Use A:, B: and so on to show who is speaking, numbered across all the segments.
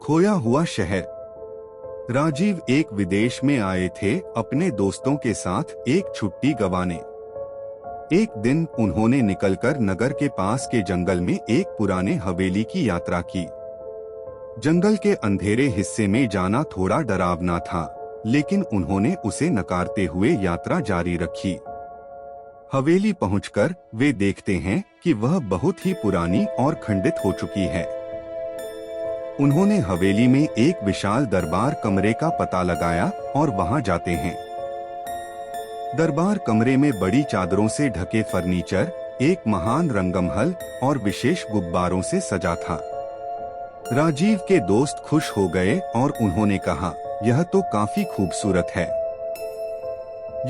A: खोया हुआ शहर। राजीव एक विदेश में आए थे अपने दोस्तों के साथ एक छुट्टी गवाने। एक दिन उन्होंने निकलकर नगर के पास के जंगल में एक पुराने हवेली की यात्रा की। जंगल के अंधेरे हिस्से में जाना थोड़ा डरावना था, लेकिन उन्होंने उसे नकारते हुए यात्रा जारी रखी। हवेली पहुंचकर वे देखते हैं कि वह बहुत ही पुरानी और खंडित हो चुकी है। उन्होंने हवेली में एक विशाल दरबार कमरे का पता लगाया और वहां जाते हैं। दरबार कमरे में बड़ी चादरों से ढके फर्नीचर, एक महान रंगमहल और विशेष गुब्बारों से सजा था। राजीव के दोस्त खुश हो गए और उन्होंने कहा, यह तो काफी खूबसूरत है।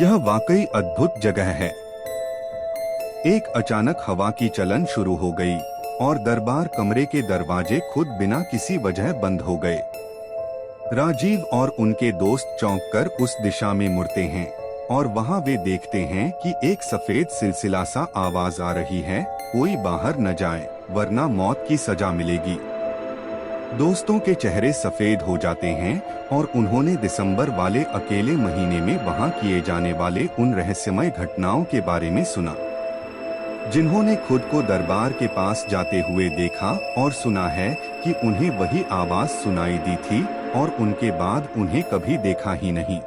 A: यह वाकई अद्भुत जगह है। एक अचानक हवा की चलन शुरू हो गई और दरबार कमरे के दरवाजे खुद बिना किसी वजह बंद हो गए। राजीव और उनके दोस्त चौंककर उस दिशा में मुड़ते हैं और वहां वे देखते हैं कि एक सफेद सिलसिला सा आवाज आ रही है, कोई बाहर न जाए वरना मौत की सजा मिलेगी। दोस्तों के चेहरे सफेद हो जाते हैं और उन्होंने दिसंबर वाले अकेले महीने में वहां किए जाने वाले उन रहस्यमय घटनाओं के बारे में सुना, जिन्होंने खुद को दरबार के पास जाते हुए देखा और सुना है कि उन्हें वही आवाज सुनाई दी थी और उनके बाद उन्हें कभी देखा ही नहीं।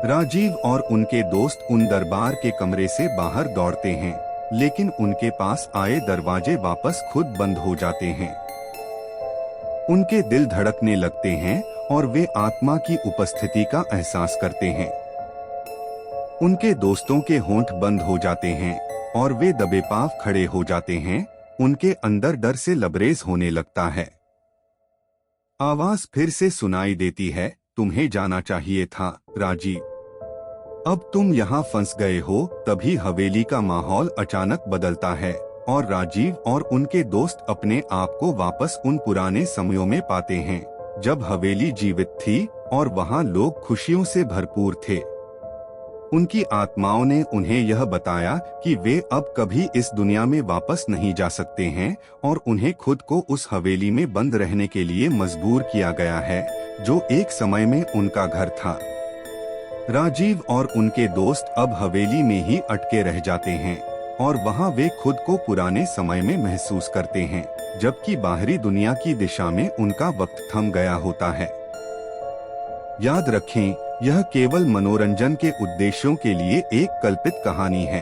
A: राजीव और उनके दोस्त उन दरबार के कमरे से बाहर दौड़ते हैं, लेकिन उनके पास आए दरवाजे वापस खुद बंद हो जाते हैं। उनके दिल धड़कने लगते हैं और वे आत्मा की उपस्थिति का एहसास करते हैं। उनके दोस्तों के होंठ बंद हो जाते हैं और वे दबे पांव खड़े हो जाते हैं। उनके अंदर डर से लबरेज होने लगता है। आवाज फिर से सुनाई देती है, तुम्हें जाना चाहिए था राजीव, अब तुम यहाँ फंस गए हो। तभी हवेली का माहौल अचानक बदलता है और राजीव और उनके दोस्त अपने आप को वापस उन पुराने समयों में पाते हैं, जब हवेली जीवित थी और वहाँ लोग खुशियों से भरपूर थे। उनकी आत्माओं ने उन्हें यह बताया कि वे अब कभी इस दुनिया में वापस नहीं जा सकते हैं और उन्हें खुद को उस हवेली में बंद रहने के लिए मजबूर किया गया है, जो एक समय में उनका घर था। राजीव और उनके दोस्त अब हवेली में ही अटके रह जाते हैं और वहां वे खुद को पुराने समय में महसूस करते हैं, जबकि बाहरी दुनिया की दिशा में उनका वक्त थम गया होता है। याद रखें, यह केवल मनोरंजन के उद्देश्यों के लिए एक कल्पित कहानी है।